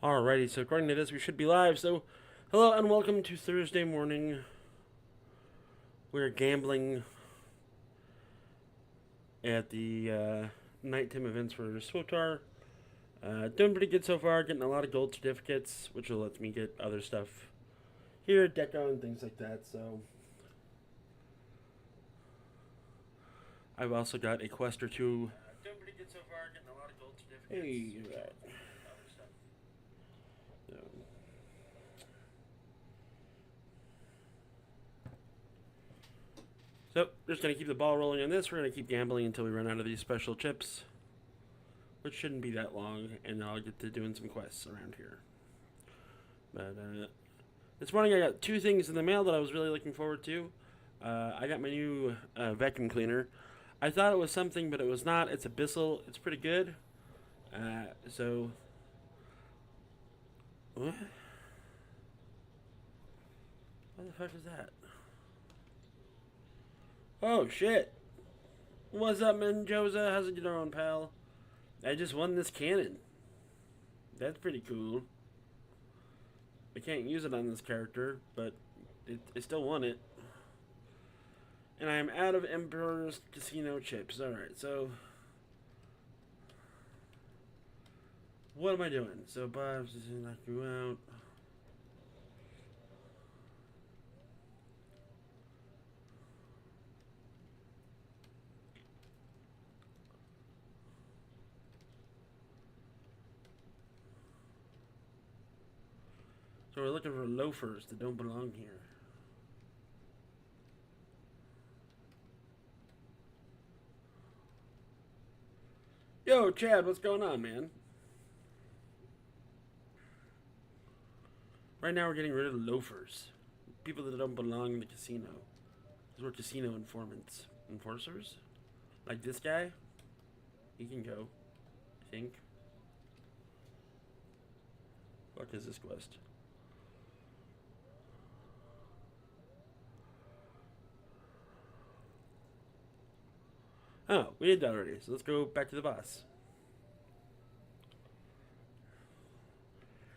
Alrighty, so according to this, we should be live. So, hello and welcome to Thursday morning. We're gambling at the nighttime events for Swotar. Doing pretty good so far, getting a lot of gold certificates, which will let me get other stuff here at Deco and things like that. So, I've also got a quest or two. Doing pretty good so far, getting a lot of gold certificates. Hey, right. Other stuff. So, we're just going to keep the ball rolling on this. We're going to keep gambling until we run out of these special chips, which shouldn't be that long, and I'll get to doing some quests around here. But this morning I got two things in the mail that I was really looking forward to. I got my new vacuum cleaner. I thought it was something, but it was not. It's Abyssal. It's pretty good. So, what? What the fuck is that? Oh shit! What's up, Menjoza? How's it going, pal? I just won this cannon. That's pretty cool. I can't use it on this character, but I still won it. And I am out of Emperor's Casino chips. Alright, so what am I doing? So Bob's just knock you out. So we're looking for loafers that don't belong here. Yo, Chad, what's going on, man? Right now we're getting rid of loafers. People that don't belong in the casino. Those were casino informants. Enforcers? Like this guy? He can go. I think. Fuck is this quest? Oh, we did that already, so let's go back to the boss.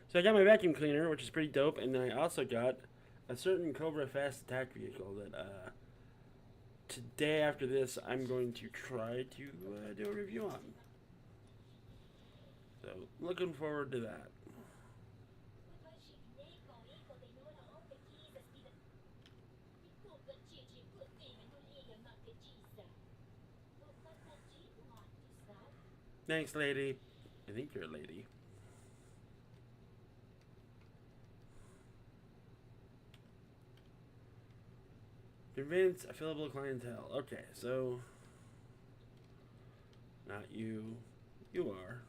So I got my vacuum cleaner, which is pretty dope, and then I also got a certain Cobra fast attack vehicle that today after this I'm going to try to do a review on. So looking forward to that. Thanks, lady. I think you're a lady. Convince a fillable clientele. Okay, so not you. You are.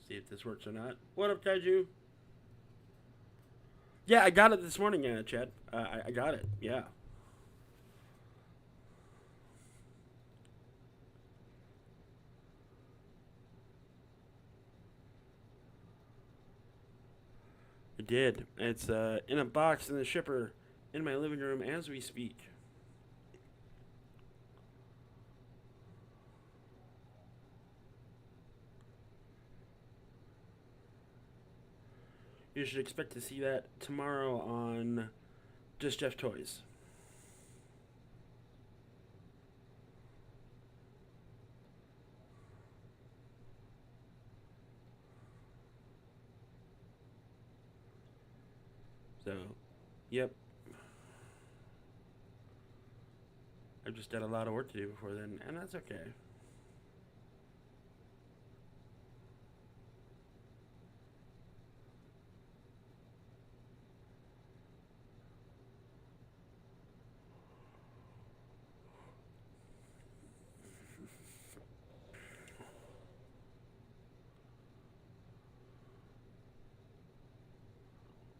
See if this works or not. What up, Kaiju? Yeah, I got it this morning, Chad. I got it. Yeah. I did. It's in a box in the shipper in my living room as we speak. You should expect to see that tomorrow on Just Jeff Toys. So, yep. I've just got a lot of work to do before then, and that's okay.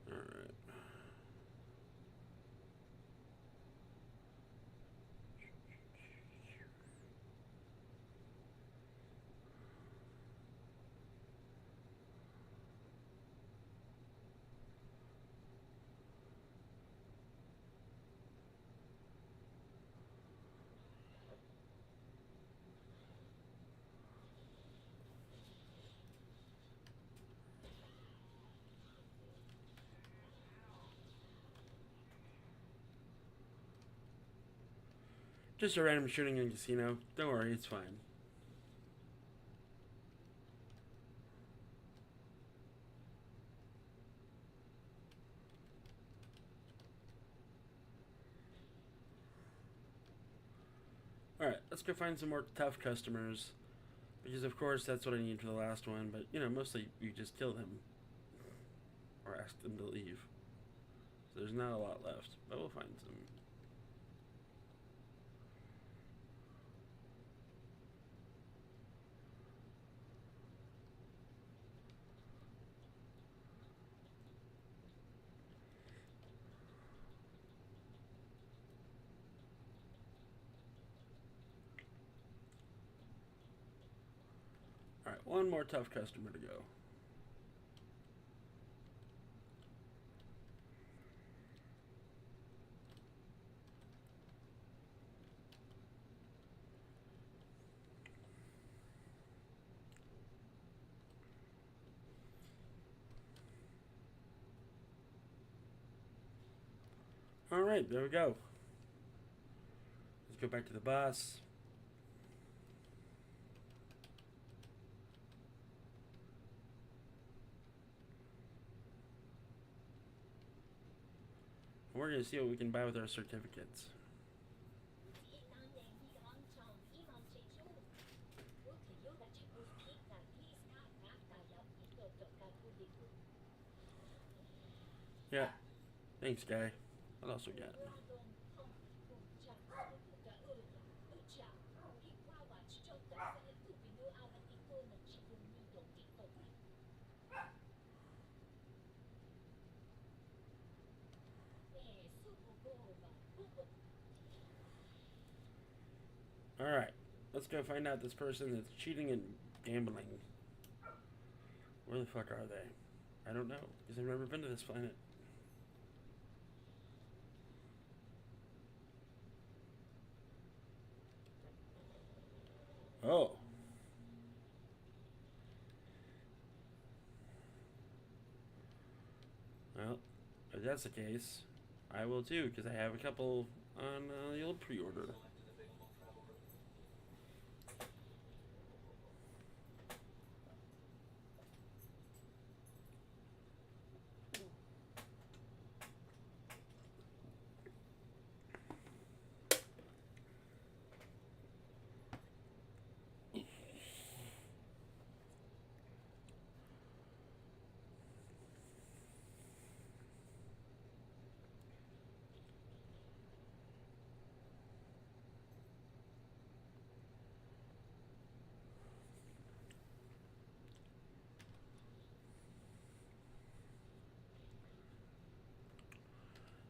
Alright. Just a random shooting in a casino. Don't worry, it's fine. Alright, let's go find some more tough customers. Because, of course, that's what I need for the last one. But, you know, mostly you just kill them. Or ask them to leave. So there's not a lot left. But we'll find some. Alright, one more tough customer to go. Alright, there we go. Let's go back to the boss. And we're going to see what we can buy with our certificates. Yeah. Thanks, guy. What else we got? Alright. Let's go find out this person that's cheating and gambling. Where the fuck are they? I don't know, because I've never been to this planet. Oh. Well, if that's the case, I will too, because I have a couple on the old pre-order.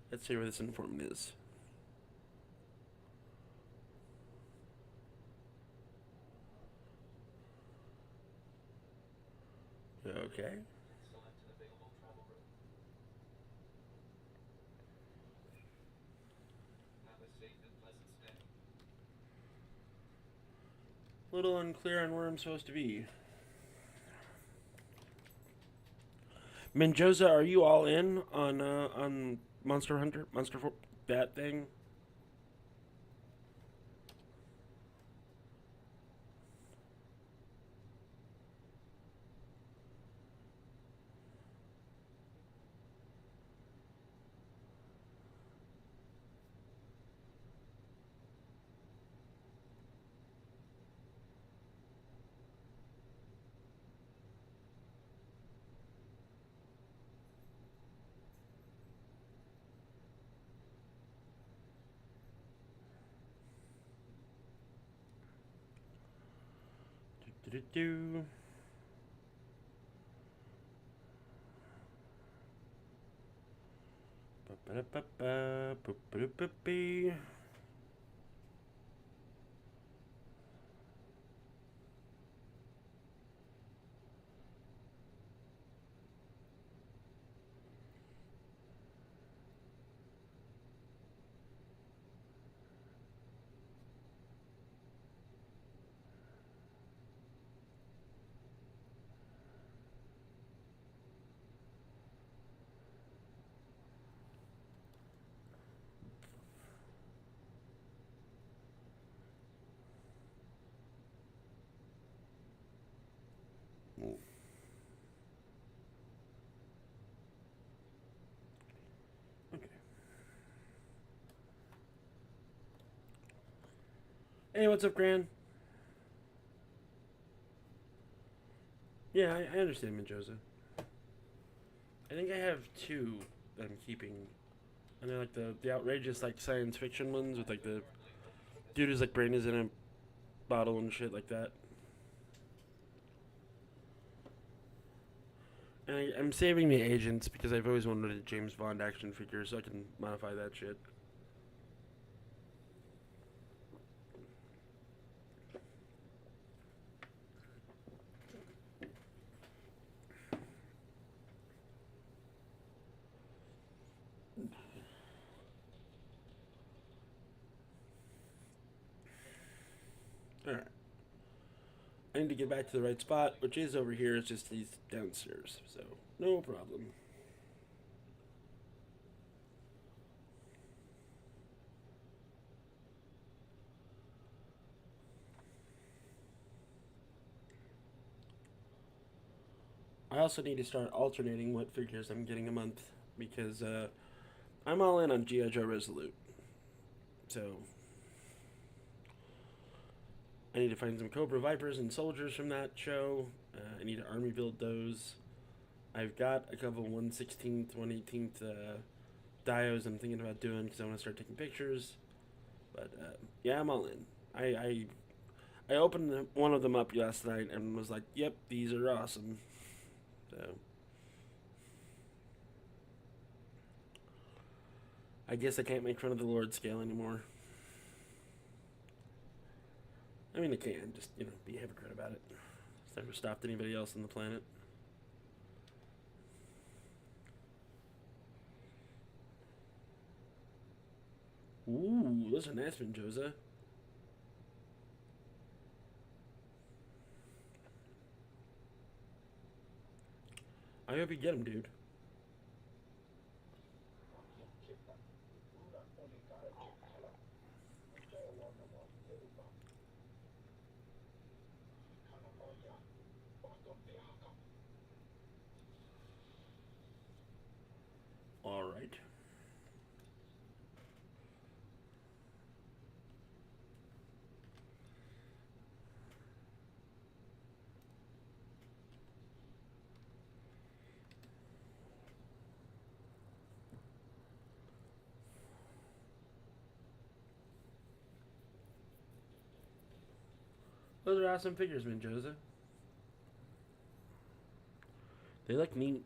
Let's see where this informant is. Okay. A little unclear on where I'm supposed to be. Menjoza, are you all in on Monster Hunter, that thing? Do-do-do. Ba-ba-da-ba-ba, boop-ba-da-ba-bee. Hey, what's up, Gran? Yeah, I understand, Menjoza. I think I have two that I'm keeping. And they're like the outrageous like science fiction ones with like the dude whose like brain is in a bottle and shit like that. And I'm saving the agents because I've always wanted a James Bond action figure so I can modify that shit. Alright. I need to get back to the right spot, which is over here. It's just he's downstairs, so no problem. I also need to start alternating what figures I'm getting a month because I'm all in on G.I. Joe Resolute. So I need to find some Cobra Vipers and soldiers from that show. I need to army build those. I've got a couple 1/16th, 1/18th dios I'm thinking about doing because I want to start taking pictures. But yeah, I'm all in. I opened one of them up last night and was like, "Yep, these are awesome." So I guess I can't make fun of the Lord scale anymore. I mean, I can just be a hypocrite about it. It's never stopped anybody else on the planet. Ooh, those are nice, Josa. I hope you get them, dude. All right. Those are awesome figures, Josa. They look neat.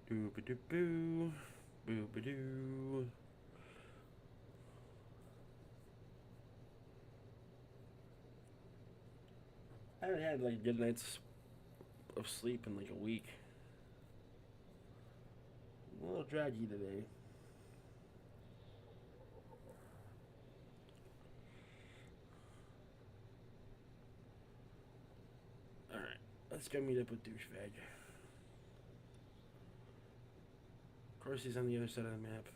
Boo-ba-doo-boo. Boo-ba-doo. I haven't had like a good night's of sleep in like a week. I'm a little draggy today. Alright, let's go meet up with Douchebag. Of course, he's on the other side of the map.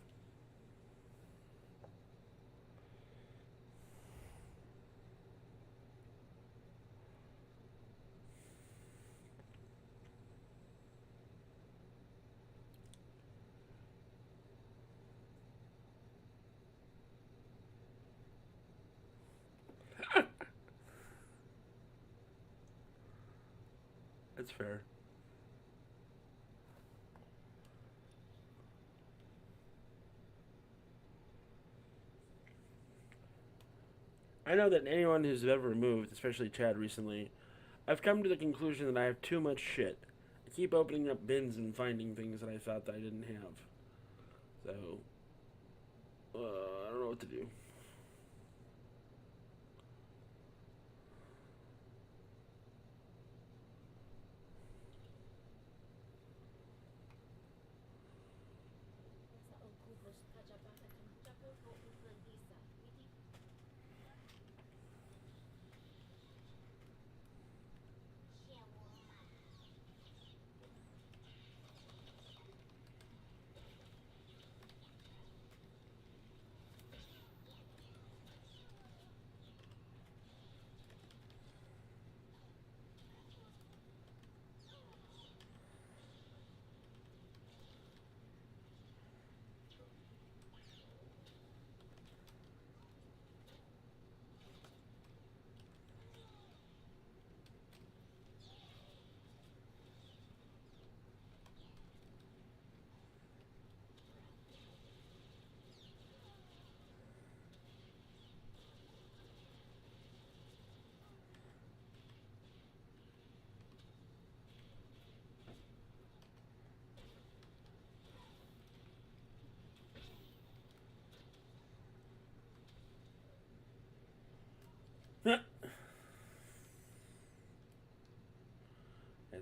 That's fair. I know that anyone who's ever moved, especially Chad recently, I've come to the conclusion that I have too much shit. I keep opening up bins and finding things that I thought that I didn't have. So, I don't know what to do.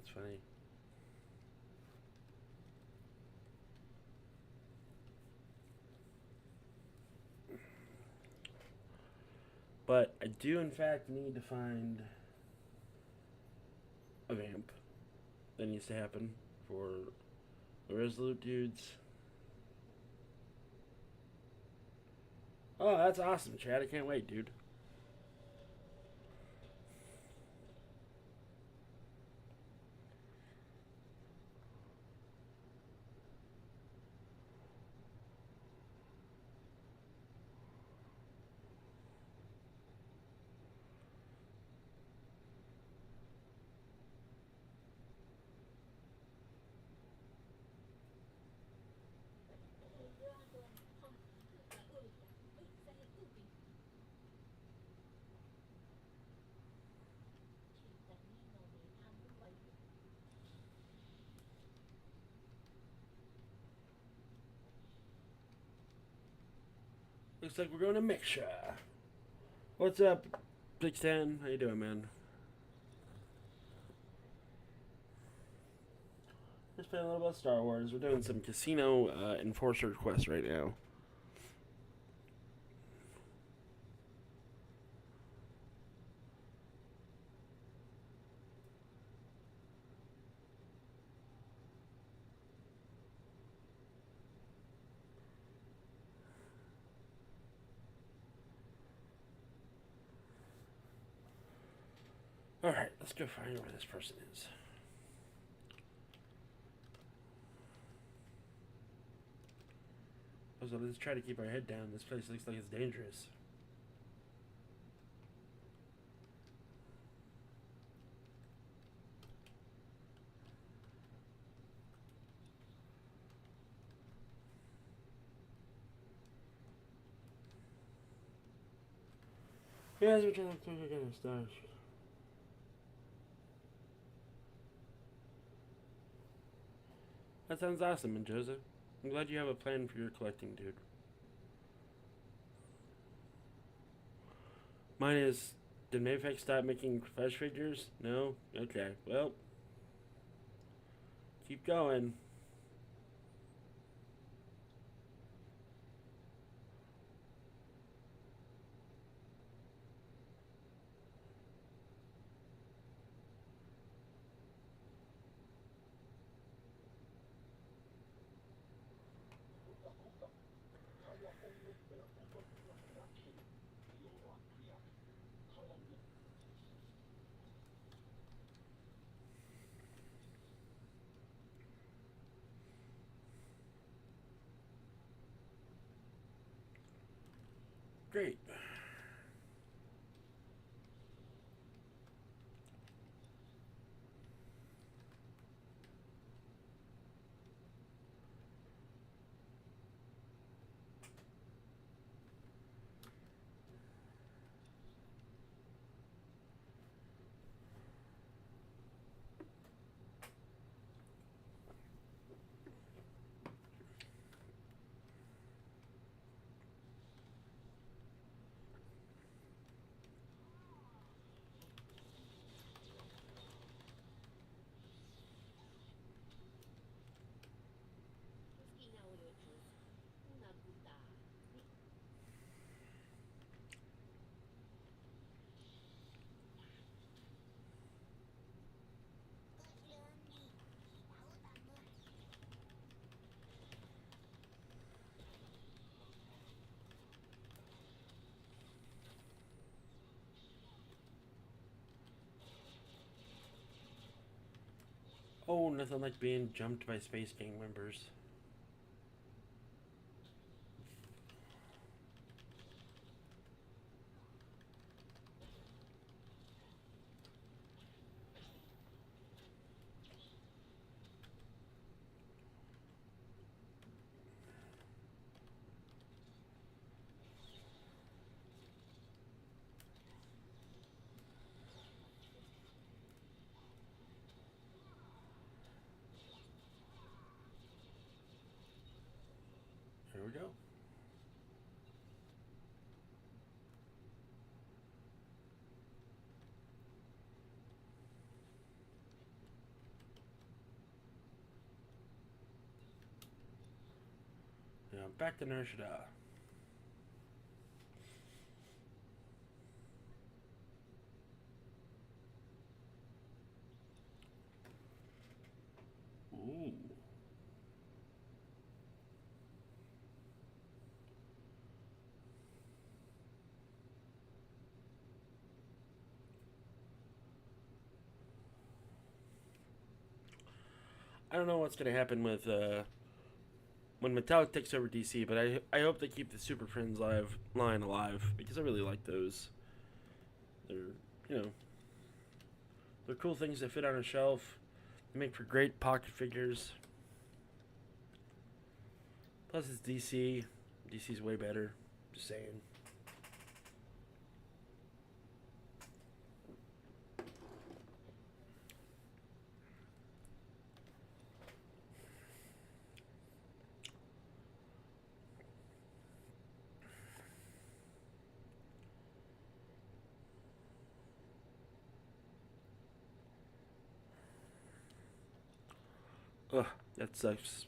That's funny. But I do, in fact, need to find a vamp. That needs to happen for the Resolute dudes. Oh, that's awesome, Chad. I can't wait, dude. Looks like we're going to mixture. What's up, Big Stan? How you doing, man? Just playing a little about Star Wars. We're doing some casino enforcer quests right now. Alright, let's go find where this person is. Also, let's try to keep our head down. This place looks like it's dangerous. Yes, we're trying to get a stash. That sounds awesome, and Joseph. I'm glad you have a plan for your collecting, dude. Mine is, did Mayfax stop making flesh figures? No? Okay, well, keep going. Great. Oh, nothing like being jumped by Space Gang members. Here we go. Now back to Narshada. Ooh. I don't know what's going to happen with when Metallic takes over DC, but I hope they keep the Super Friends live line alive because I really like those. They're you know they're cool things that fit on a shelf. They make for great pocket figures. Plus it's DC. DC's way better. Just saying. Ugh, that sucks.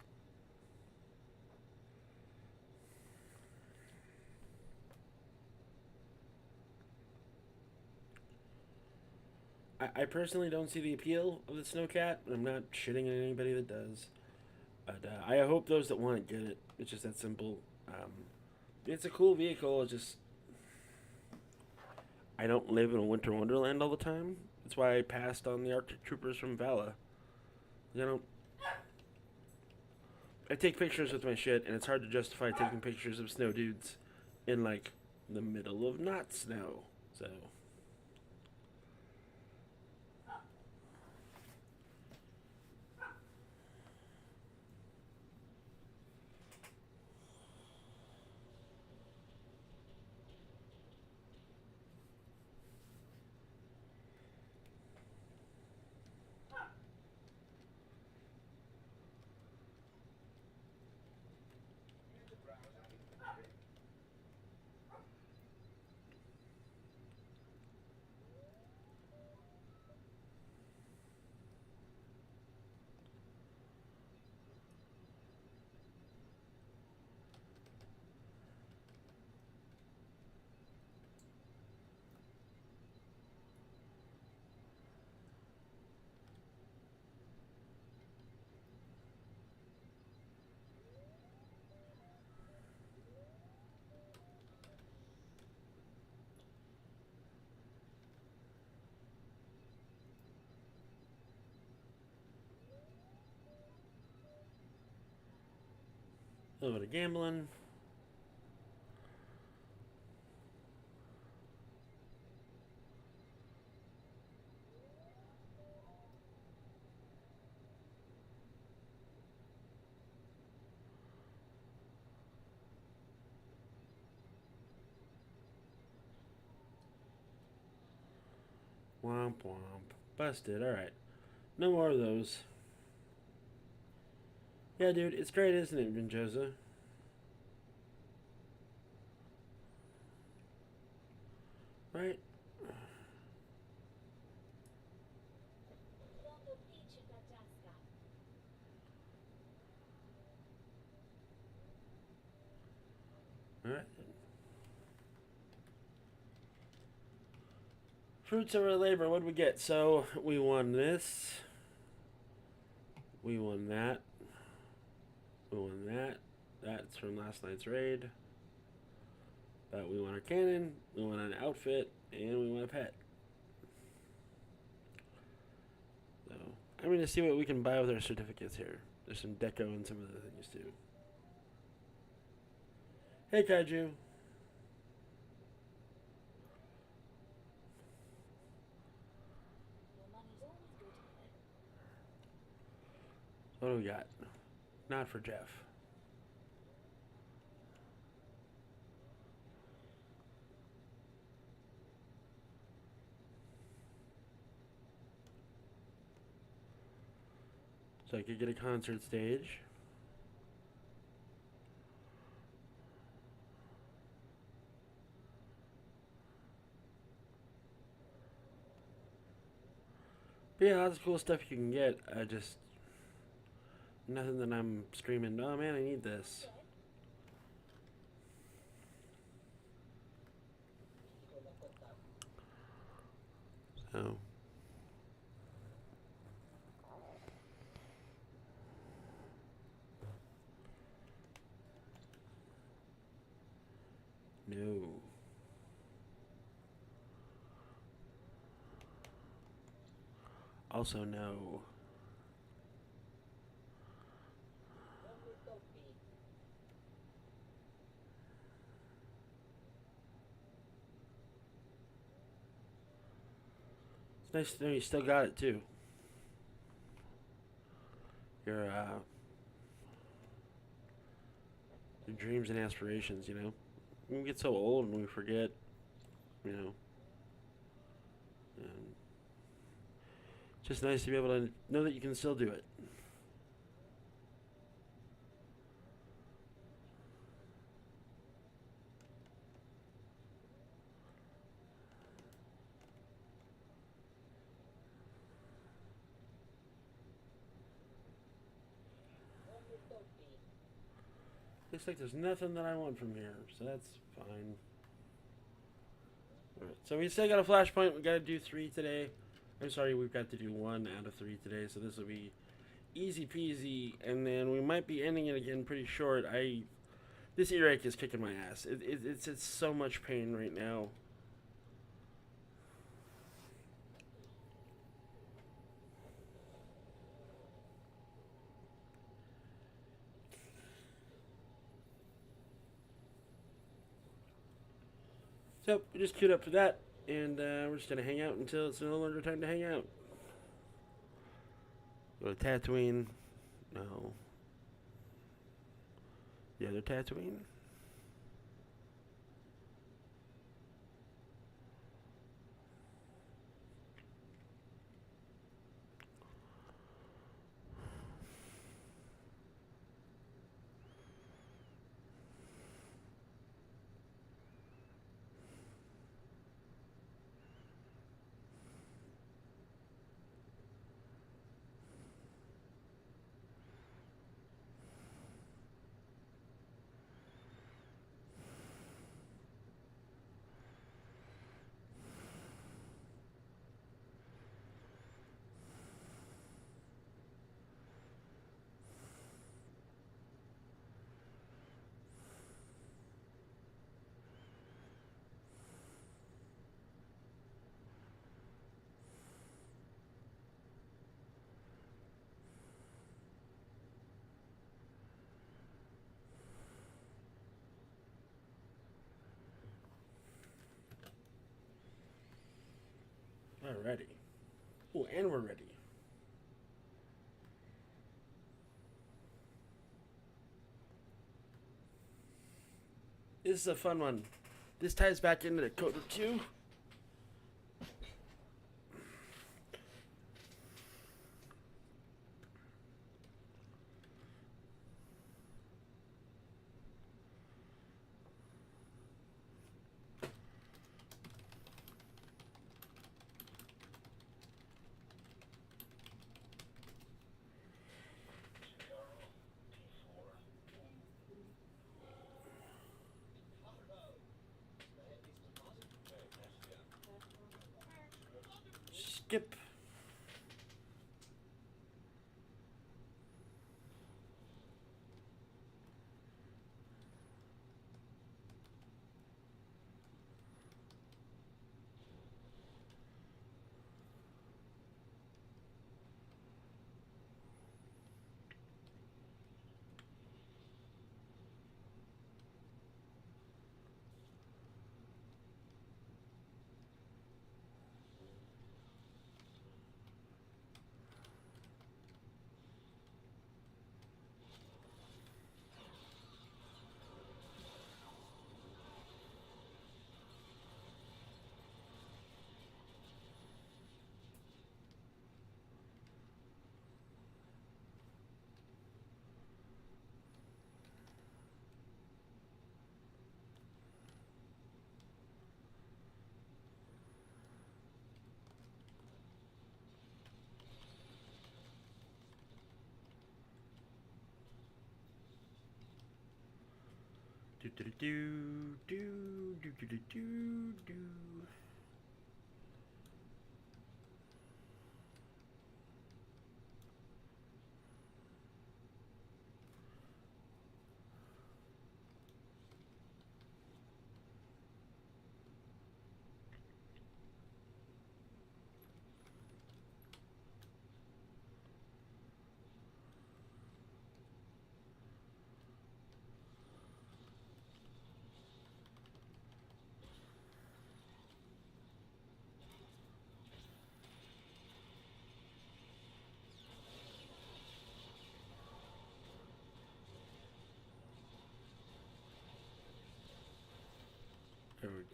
I personally don't see the appeal of the Snowcat, but I'm not shitting on anybody that does. But I hope those that want it get it. It's just that simple. It's a cool vehicle. It's just I don't live in a winter wonderland all the time. That's why I passed on the Arctic Troopers from Vala. You know, I take pictures with my shit, and it's hard to justify taking pictures of snow dudes in like the middle of not snow. So. A little bit of gambling. Womp womp. Busted. Alright. No more of those. Yeah, dude, it's great, isn't it, Vinjosa? Right? Alright. Fruits of our labor, what did we get? So, we won this. We won that. We won that. That's from last night's raid. But we won our cannon, we won an outfit, and we won a pet. So, I'm going to see what we can buy with our certificates here. There's some deco and some other things too. Hey, Kaiju. What do we got? Not for Jeff. So I could get a concert stage. But yeah, lots of cool stuff you can get. Just nothing that I'm screaming, oh man, I need this. Oh. No. Also no. It's nice to know you still got it too. Your your dreams and aspirations, you know. We get so old and we forget, you know. And it's just nice to be able to know that you can still do it. Looks like there's nothing that I want from here, so that's fine. Alright, so we still got a flashpoint. We got to do 3 today. I'm sorry, we've got to do 1 out of 3 today, so this will be easy peasy. And then we might be ending it again pretty short. This earache is kicking my ass. It's so much pain right now. So we just queued up for that, and we're just gonna hang out until it's no longer time to hang out. Go to Tatooine. No. The other Tatooine? Alrighty. Oh, and we're ready. This is a fun one. This ties back into the Coda 2. Skip. Do do do do do do do do do.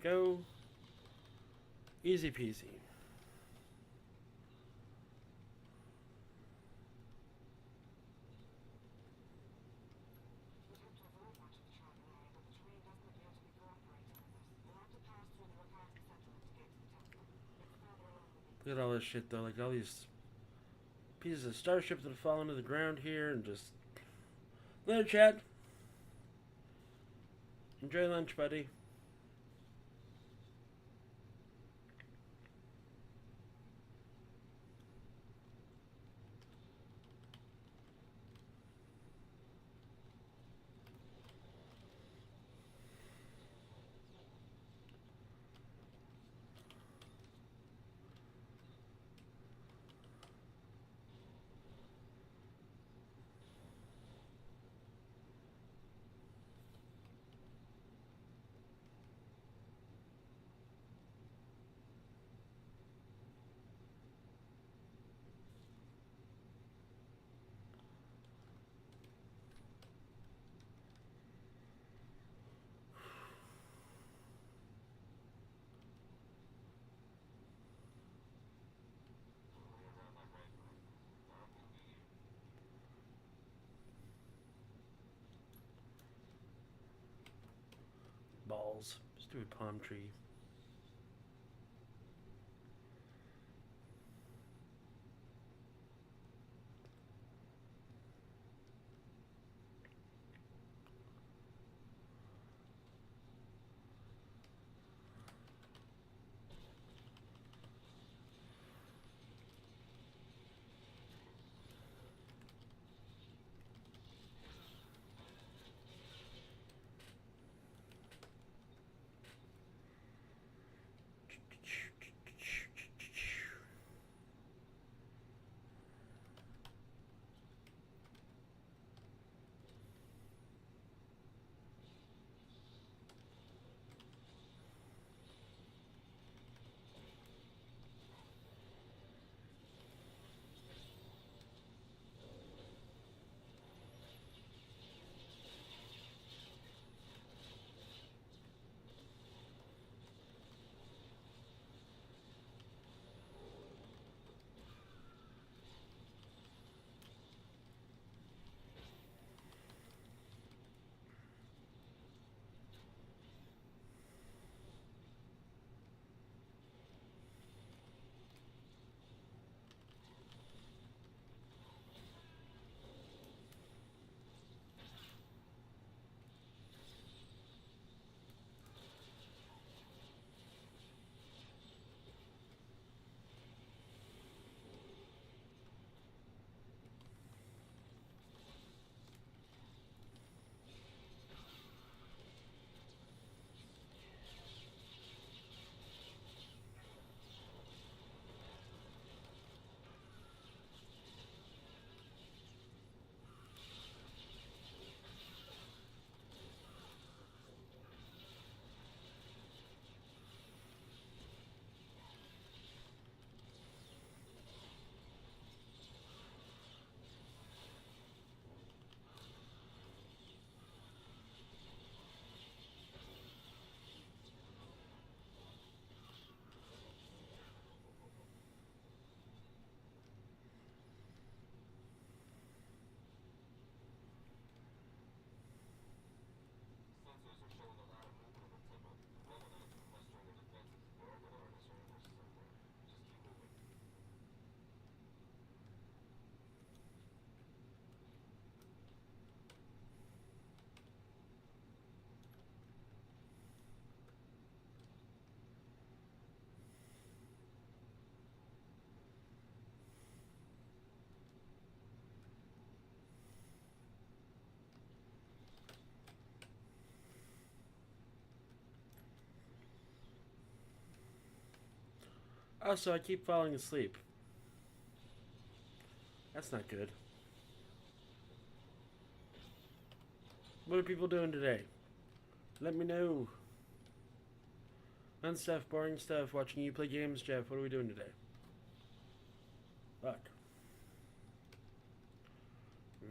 Go. Easy peasy. Look at all this shit though, like all these pieces of starship that fall into the ground here, and just later, Chad. Enjoy lunch, buddy. Balls. Stupid palm tree. Oh, so I keep falling asleep. That's not good. What are people doing today? Let me know. Fun stuff, boring stuff, watching you play games, Jeff. What are we doing today? Fuck.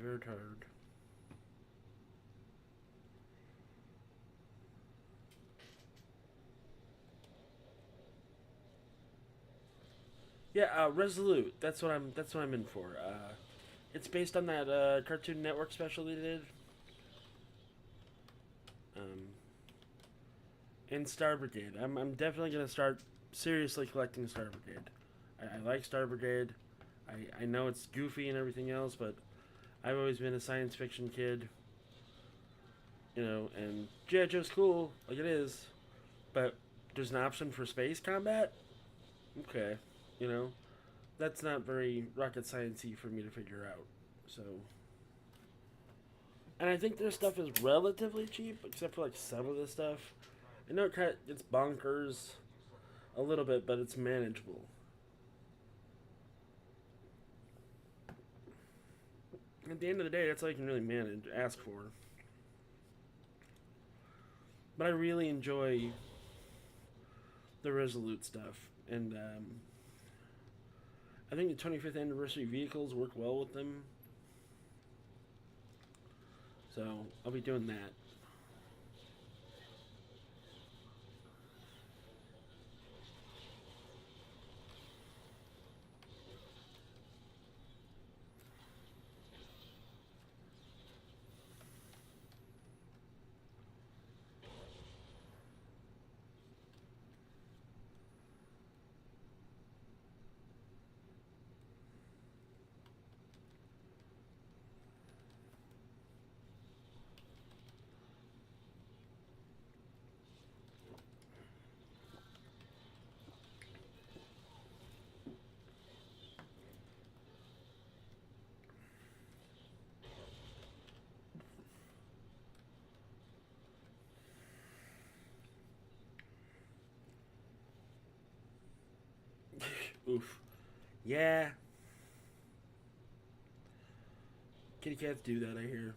Very tired. Yeah, Resolute. That's what I'm in for. It's based on that Cartoon Network special they did. Um, and Star Brigade. I'm definitely gonna start seriously collecting Star Brigade. I like Star Brigade. I know it's goofy and everything else, but I've always been a science fiction kid. You know, and G.I. Joe's cool, like it is, but there's an option for space combat. Okay, you know, that's not very rocket sciencey for me to figure out. So, and I think their stuff is relatively cheap, except for like some of the stuff. I know it's bonkers a little bit, but it's manageable. At the end of the day, that's all you can really ask for. But I really enjoy the Resolute stuff, and I think the 25th anniversary vehicles work well with them. So I'll be doing that. Oof. Yeah. Kitty cats do that, I hear.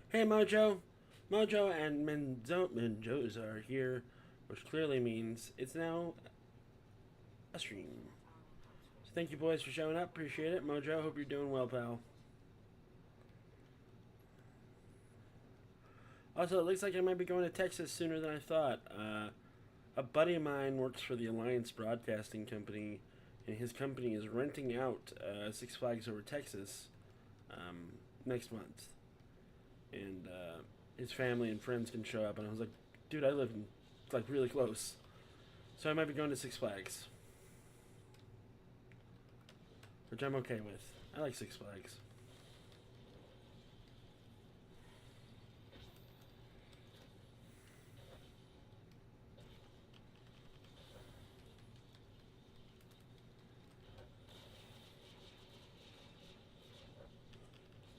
Hey, Mojo. Mojo and Mendoza are here, which clearly means it's now a stream. So thank you, boys, for showing up. Appreciate it. Mojo, hope you're doing well, pal. Also, it looks like I might be going to Texas sooner than I thought. A buddy of mine works for the Alliance Broadcasting Company, and his company is renting out Six Flags Over Texas next month. And his family and friends can show up. And I was like, dude, I live in, like, really close. So I might be going to Six Flags. Which I'm okay with. I like Six Flags.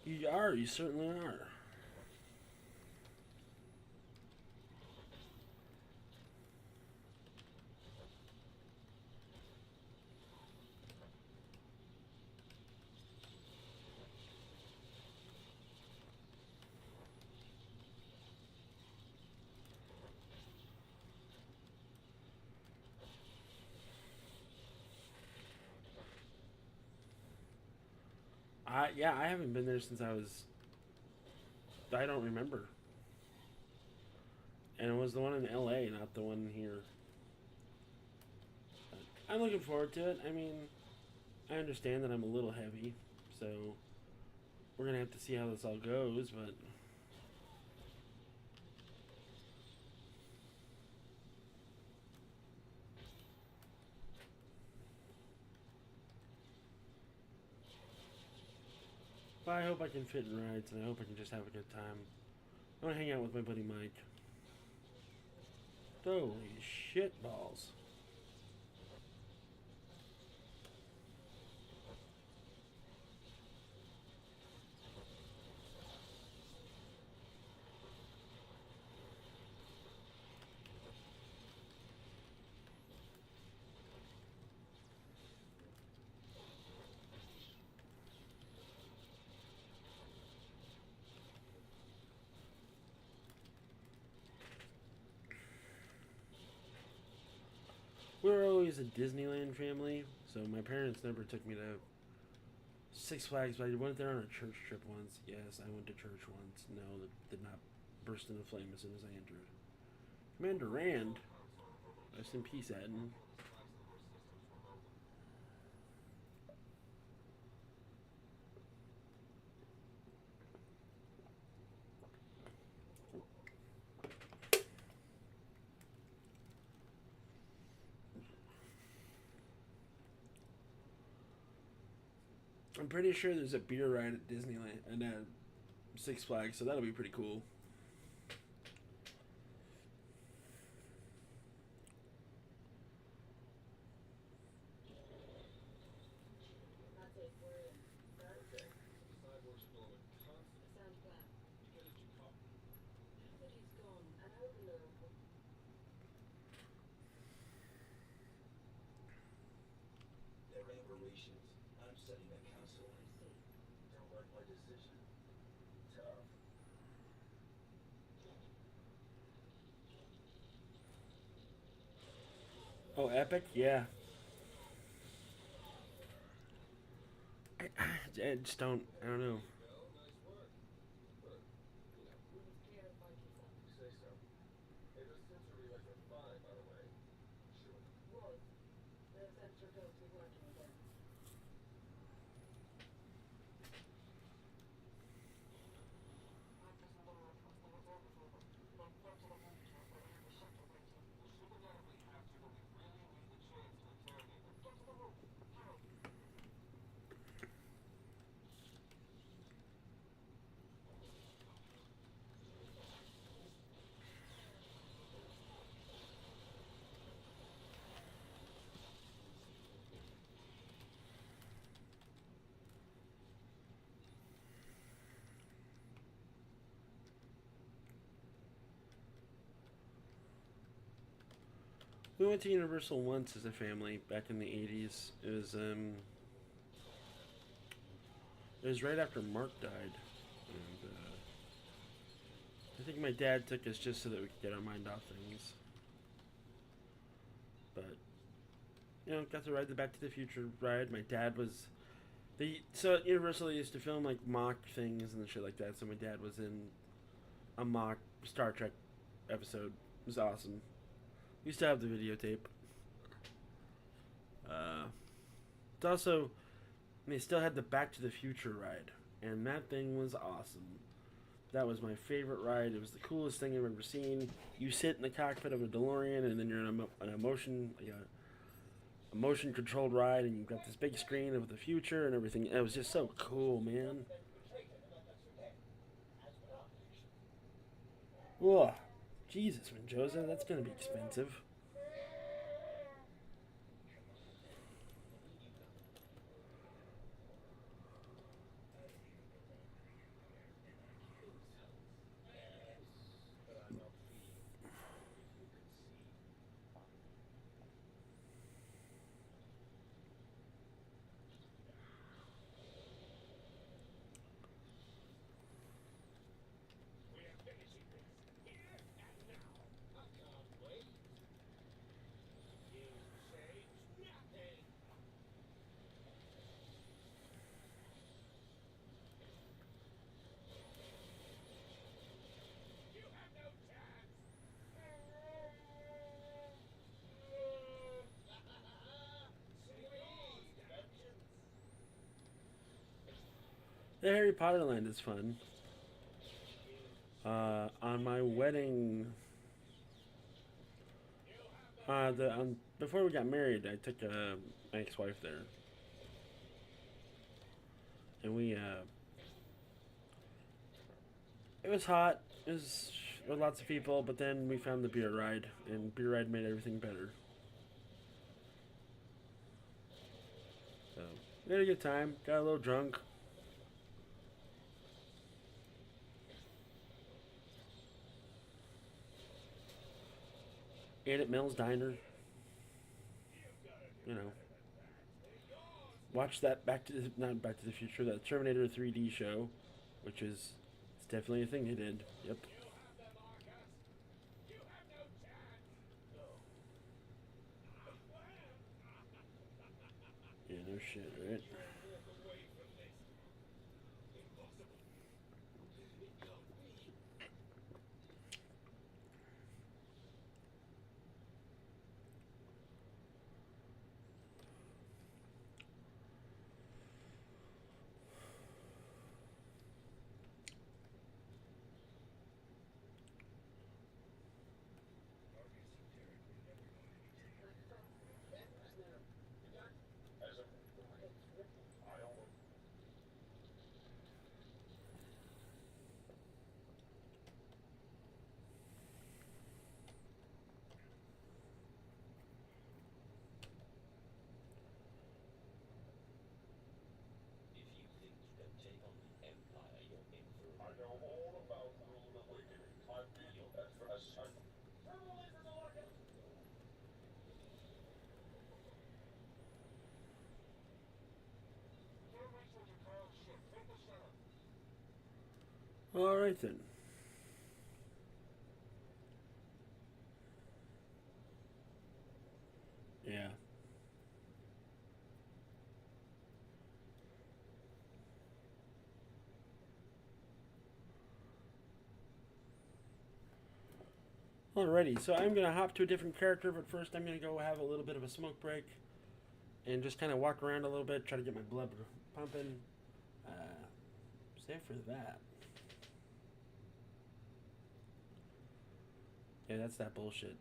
You are. You certainly are. Yeah, I haven't been there since I was. I don't remember. And it was the one in L.A., not the one here. But I'm looking forward to it. I mean, I understand that I'm a little heavy, so we're gonna have to see how this all goes. But I hope I can fit in rides, and I hope I can just have a good time. I want to hang out with my buddy Mike. Holy shit balls. We were always a Disneyland family, so my parents never took me to Six Flags, but I went there on a church trip once. Yes, I went to church once. No, that did not burst into flame as soon as I entered. Commander Rand, rest in peace, Adden. I'm pretty sure there's a beer ride at Disneyland and at Six Flags, so that'll be pretty cool. Oh, Epic? Yeah. I just don't. I don't know. We went to Universal once as a family back in the '80s. It was right after Mark died, and I think my dad took us just so that we could get our mind off things. But got to ride the Back to the Future ride. My dad was so at Universal they used to film like mock things and shit like that. So my dad was in a mock Star Trek episode. It was awesome. We used to have the videotape. It's also they still had the Back to the Future ride, and that thing was awesome. That was my favorite ride. It was the coolest thing I've ever seen. You sit in the cockpit of a DeLorean, and then you're in a motion controlled ride, and you've got this big screen of the future and everything. It was just so cool, man. Whoa, Jesus, Menjoza, that's gonna be expensive. The Harry Potter land is fun. On my wedding, before we got married, I took my ex-wife there, and it was hot. It was with lots of people, but then we found the beer ride, and beer ride made everything better. So we had a good time. Got a little drunk. Ate at Mel's Diner. You know, watched that not Back to the Future, that Terminator 3D show, which is it's definitely a thing they did. Yep. shit, right? All right then. Yeah. Alrighty, so I'm gonna hop to a different character, but first I'm gonna go have a little bit of a smoke break and just kind of walk around a little bit, try to get my blood pumping. Save for that. Yeah, that's that bullshit.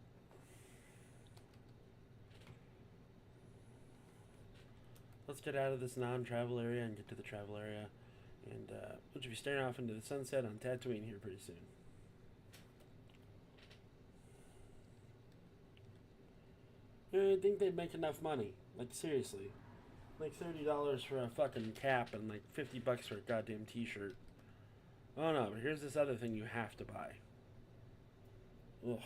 Let's get out of this non-travel area and get to the travel area. And we'll be staring off into the sunset on Tatooine here pretty soon. I think they'd make enough money. Like, seriously. Like $30 for a fucking cap and like $50 for a goddamn t-shirt. Oh no, but here's this other thing you have to buy. Ugh.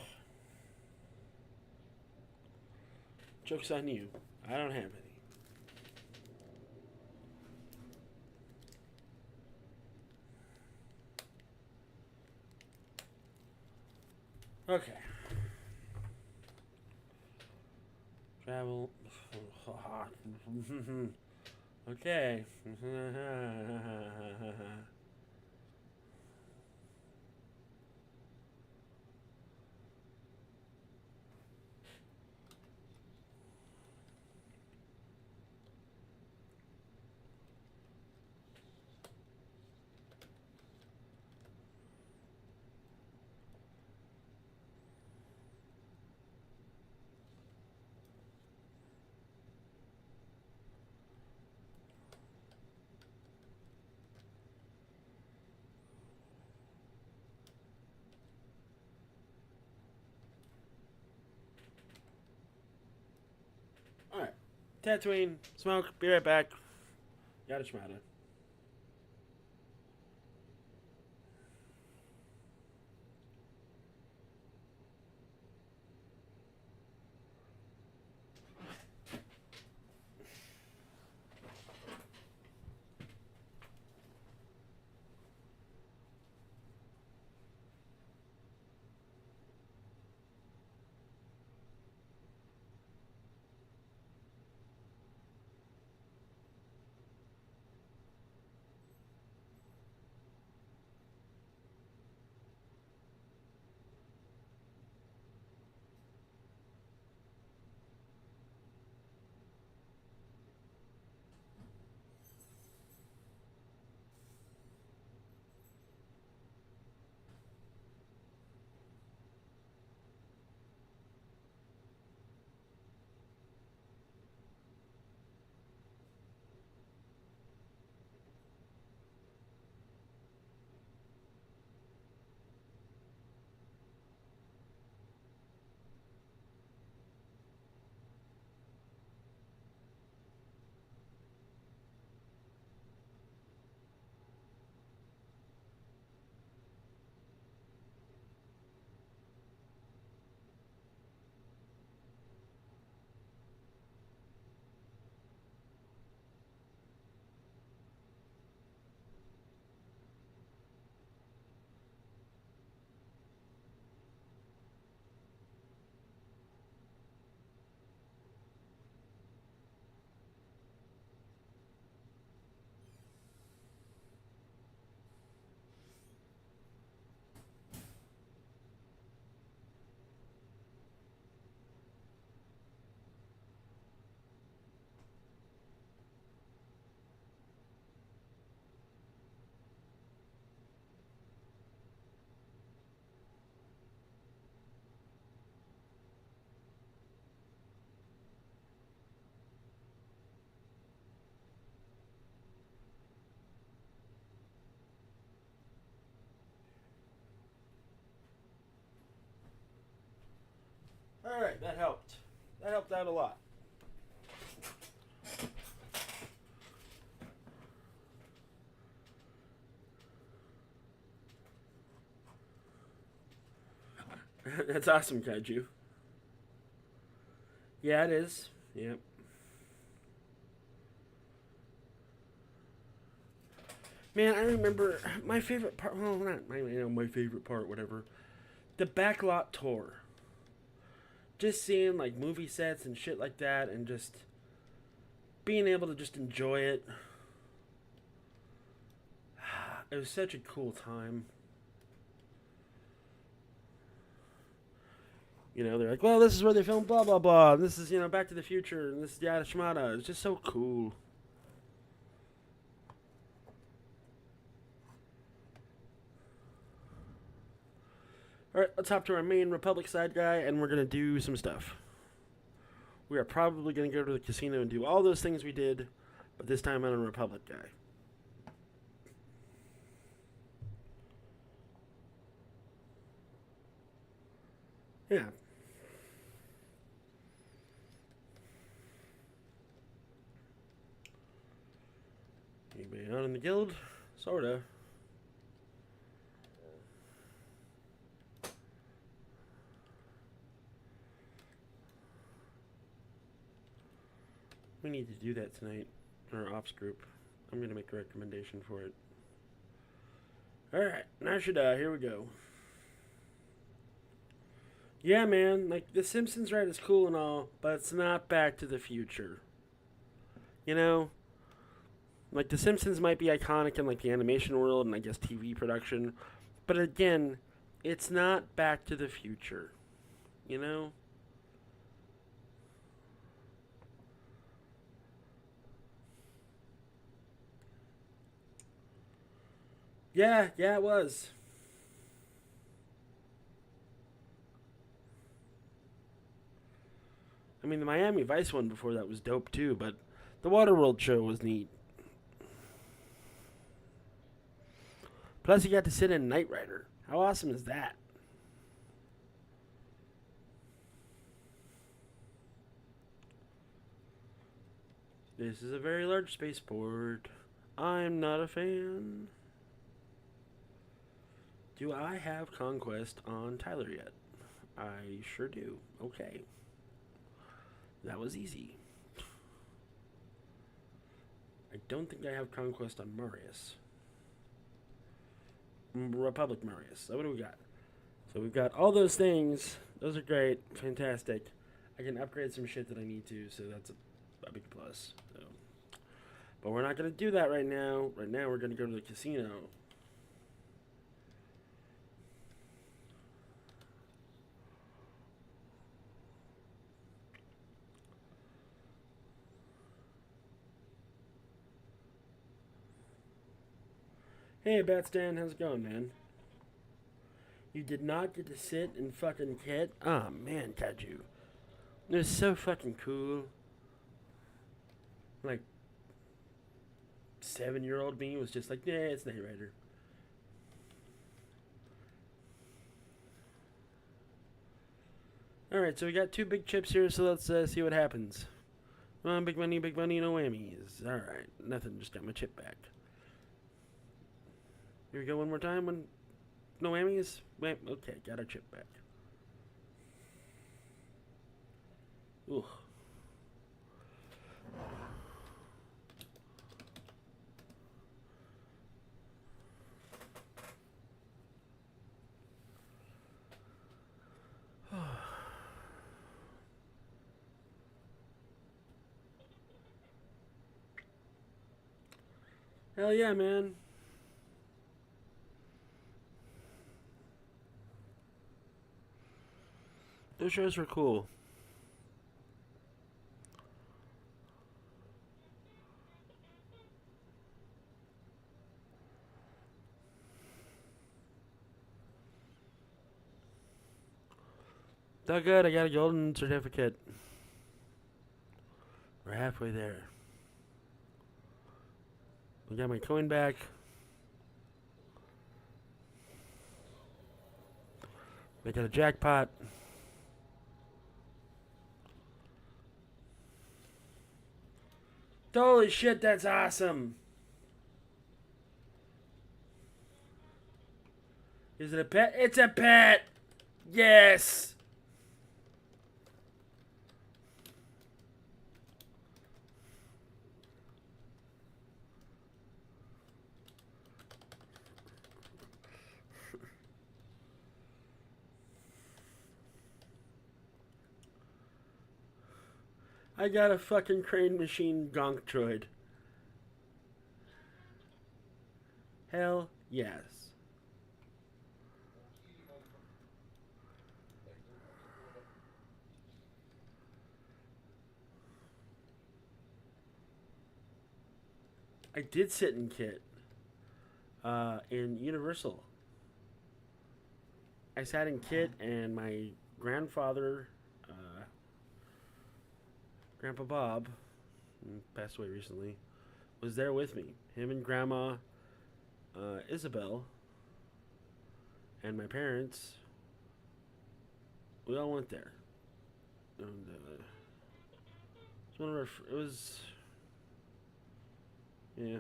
Joke's on you. I don't have any. Okay. Travel. Okay. Alright. Tatooine, smoke, be right back. Yada schmada. All right, that helped. That helped out a lot. That's awesome, Kaiju. Yeah, it is. Yep. Man, I remember my favorite part. Well, not my favorite part, whatever. The backlot tour. Just seeing like movie sets and shit like that, and just being able to just enjoy it. It was such a cool time. You know, they're like, well, this is where they filmed blah blah blah. And this is Back to the Future, and this is Yada Shimada. It's just so cool. All right, let's hop to our main Republic side guy, and we're gonna do some stuff. We are probably gonna go to the casino and do all those things we did, but this time on a Republic guy. Yeah. Anybody out in the guild? Sorta. We need to do that tonight in our ops group. I'm going to make a recommendation for it. Alright, Nashida, here we go. Yeah, man, like, The Simpsons ride is cool and all, but it's not Back to the Future. You know? Like, The Simpsons might be iconic in, like, the animation world and, I guess, TV production. But again, it's not Back to the Future. You know? Yeah, it was. I mean, the Miami Vice one before that was dope too, but the Waterworld show was neat. Plus, you got to sit in Knight Rider. How awesome is that? This is a very large spaceport. I'm not a fan. Do I have Conquest on Tyler yet? I sure do. Okay. That was easy. I don't think I have Conquest on Marius. Republic Marius. So what do we got? So we've got all those things. Those are great. Fantastic. I can upgrade some shit that I need to, so that's a big plus. So. But we're not going to do that right now. Right now we're going to go to the casino. Hey, Batstan, how's it going, man? You did not get to sit in fucking Kit? Oh, man, Kaiju. It was so fucking cool. Like, 7-year-old me was just like, yeah, it's Knight Rider. Alright, so we got 2 big chips here, so let's see what happens. Big money, no whammies. Alright, nothing, just got my chip back. Here we go one more time. No whammies? Okay, got our chip back. Ooh. Hell yeah, man. Those shows were cool. So good, I got a golden certificate. We're halfway there. We got my coin back. I got a jackpot. Holy shit, that's awesome. Is it a pet? It's a pet. Yes. I got a fucking crane machine gonk droid. Hell yes. I did sit in Kit in Universal. I sat in Kit, and my grandfather, Grandpa Bob, who passed away recently, was there with me. Him and Grandma Isabel and my parents, we all went there. And it's one of our. It was, yeah.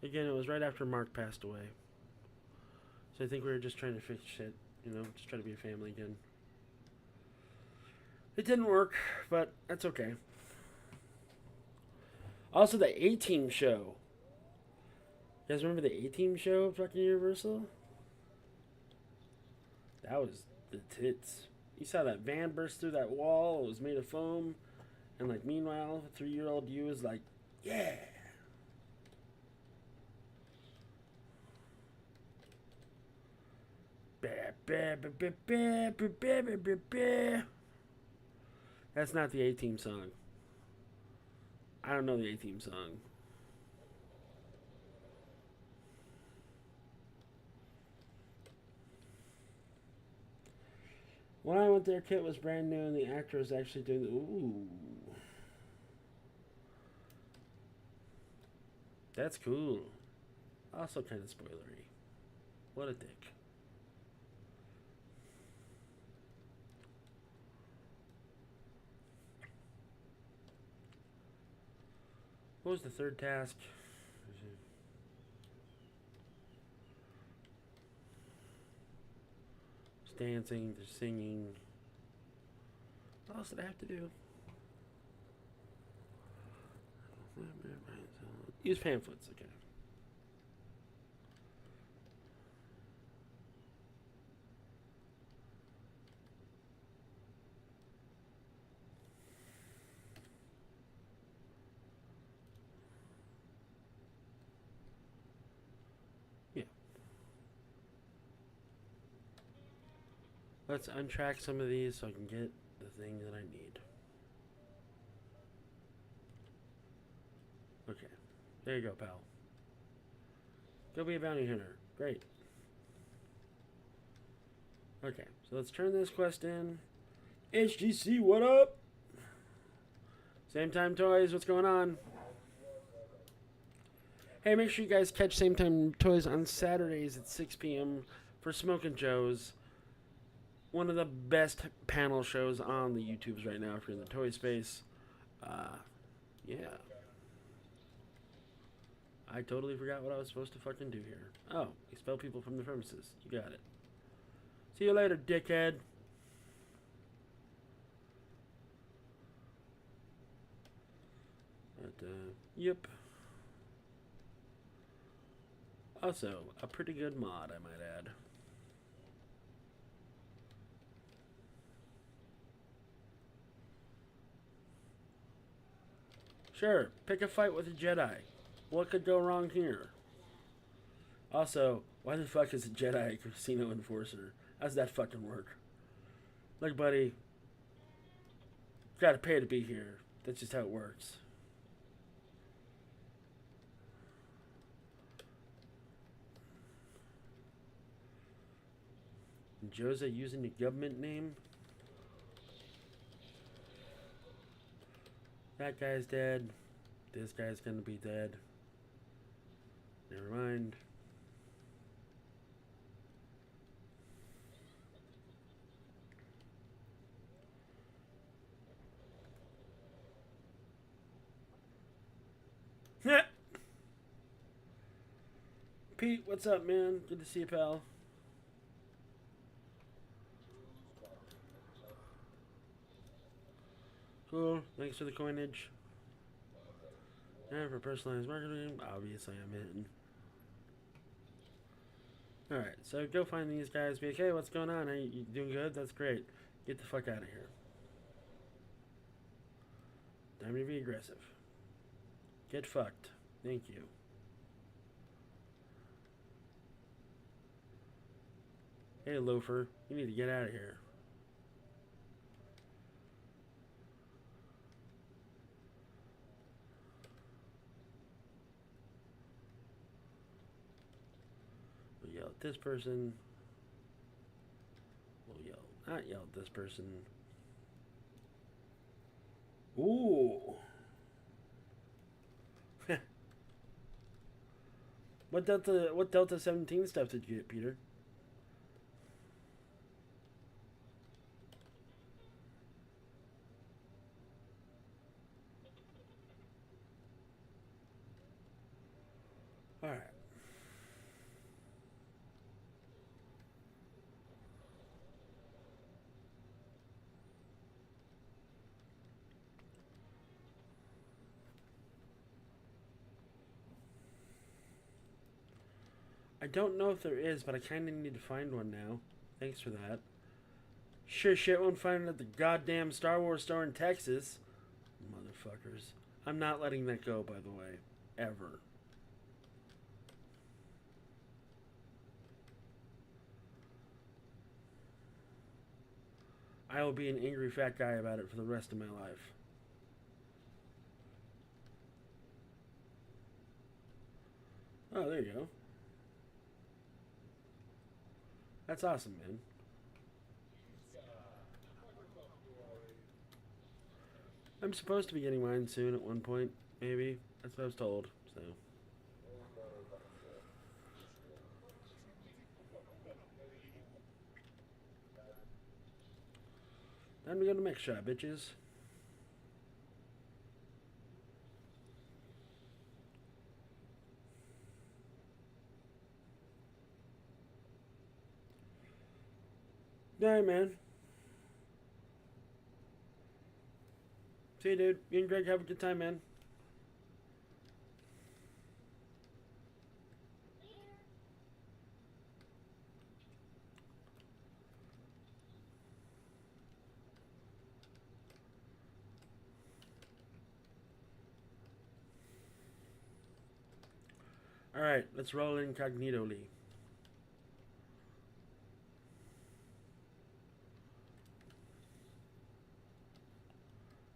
Again, it was right after Mark passed away, so I think we were just trying to fix shit. Just try to be a family again. It didn't work, but that's okay. Also, the A-Team show. You guys remember the A-Team show, fucking Universal? That was the tits. You saw that van burst through that wall. It was made of foam. And, like, meanwhile, 3-year-old you was like, yeah. That's not the A-Team song. I don't know the A-Team song. When I went there, Kit was brand new, and the actor was actually doing the ooh. That's cool. Also kind of spoilery. What a dick. What was the third task? There's dancing, there's singing. What else did I have to do? Use pamphlets, okay. Yeah. Let's untrack some of these so I can get the thing that I need. Okay. There you go, pal. Go be a bounty hunter. Great. Okay, so let's turn this quest in. HGC, what up? Same Time Toys, what's going on? Hey, make sure you guys catch Same Time Toys on Saturdays at 6 p.m. for Smokin' Joe's. One of the best panel shows on the YouTubes right now if you're in the toy space. Yeah. I totally forgot what I was supposed to fucking do here. Oh, expel people from the premises. You got it. See you later, dickhead. But, yep. Also, a pretty good mod, I might add. Sure, pick a fight with a Jedi. What could go wrong here? Also, why the fuck is a Jedi a casino enforcer? How's that fucking work? Look, buddy, gotta pay to be here. That's just how it works. And Jose using the government name? That guy's dead. This guy's gonna be dead. Never mind. Pete, what's up, man? Good to see you, pal. Cool. Thanks for the coinage. And for personalized marketing, obviously I'm in. Alright, so go find these guys. Be like, hey, what's going on? Are you doing good? That's great. Get the fuck out of here. Time to be aggressive. Get fucked. Thank you. Hey, loafer. You need to get out of here. We'll yell at this person. We'll not yell at this person. Ooh. What Delta 17 stuff did you get, Peter? Alright. I don't know if there is, but I kind of need to find one now. Thanks for that. Sure shit won't find it at the goddamn Star Wars store in Texas. Motherfuckers. I'm not letting that go, by the way. Ever. I will be an angry fat guy about it for the rest of my life. Oh, there you go. That's awesome, man. I'm supposed to be getting mine soon at one point, maybe. That's what I was told, so. Time to go to mix shop, bitches. Alright, man. See you, dude. You and Greg have a good time, man. Alright, let's roll incognito-ly.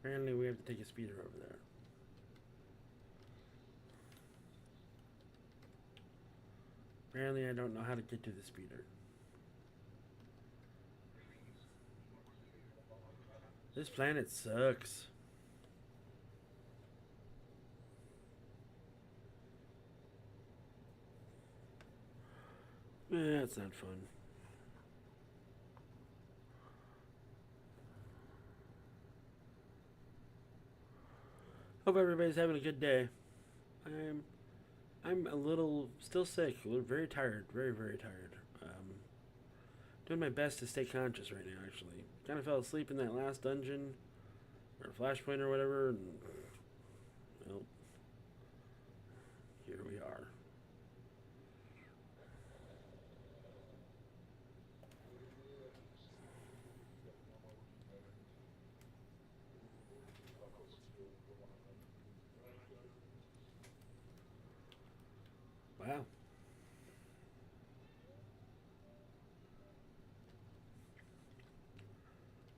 Apparently we have to take a speeder over there. Apparently I don't know how to get to the speeder. This planet sucks. That's not fun. Hope everybody's having a good day. I'm a little still sick, very tired, very tired. Doing my best to stay conscious right now. Actually, kind of fell asleep in that last dungeon or flashpoint or whatever, and well, here we are. Wow.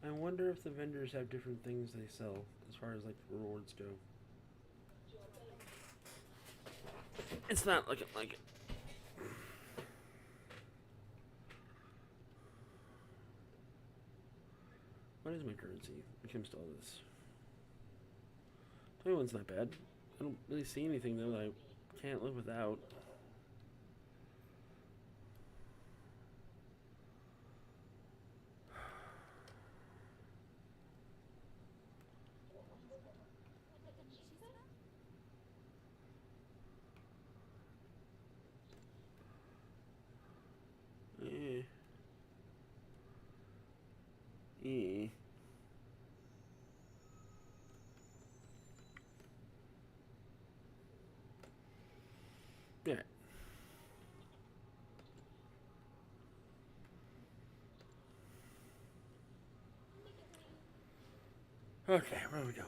I wonder if the vendors have different things they sell as far as like rewards go. It's not looking like it. What is my currency when it comes to all this? 21's not bad. I don't really see anything though that I can't live without. Yeah. Okay, where are we going?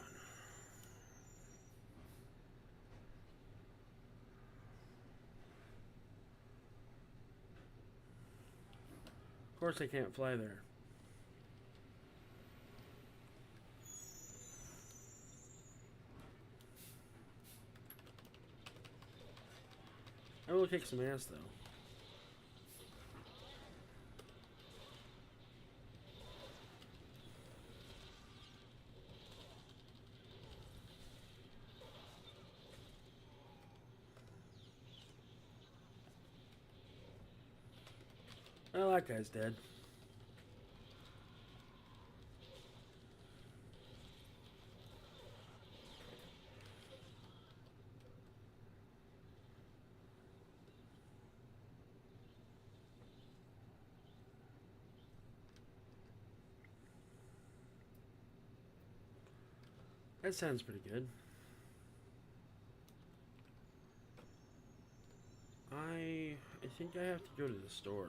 Of course I can't fly there. I will kick some ass, though. Well, that guy's dead. That sounds pretty good. I think I have to go to the store,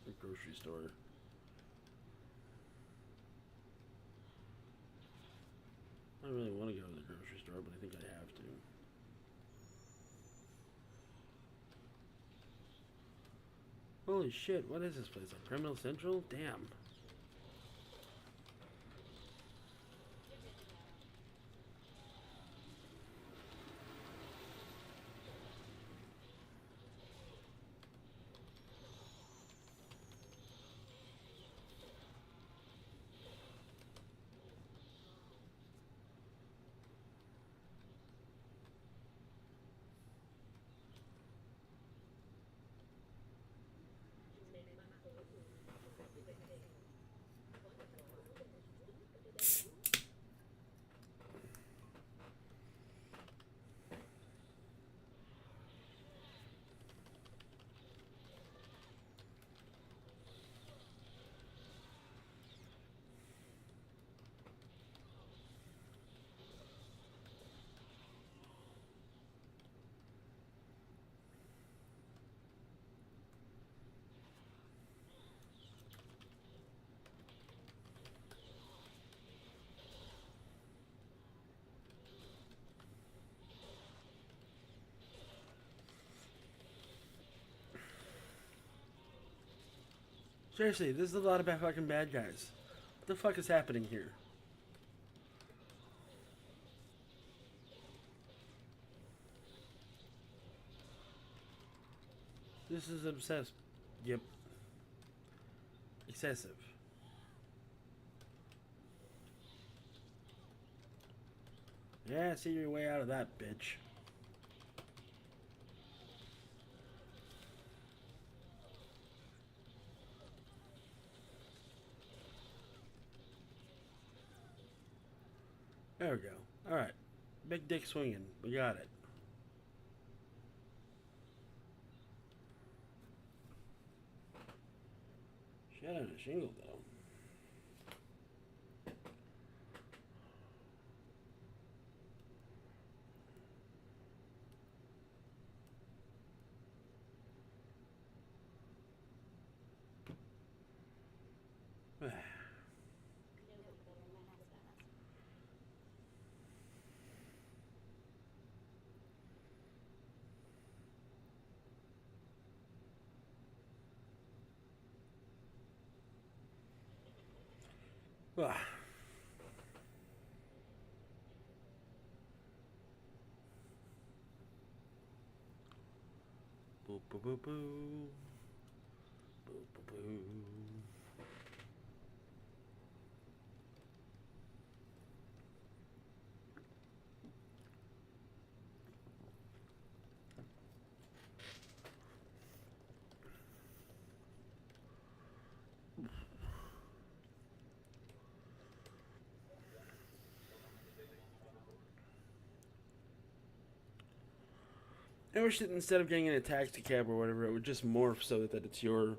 the grocery store. I don't really want to go to the grocery store, but I think I have to. Holy shit, what is this place? Like Criminal Central? Damn. Seriously, this is a lot of fucking bad guys. What the fuck is happening here? This is obsessed. Yep. Excessive. Yeah, see your way out of that, bitch. There we go. Alright. Big dick swinging. We got it. Shit on a shingle, though. Ah. Boo boo boo boo. Boo boo boo. I wish that instead of getting in a taxi cab or whatever, it would just morph so that it's your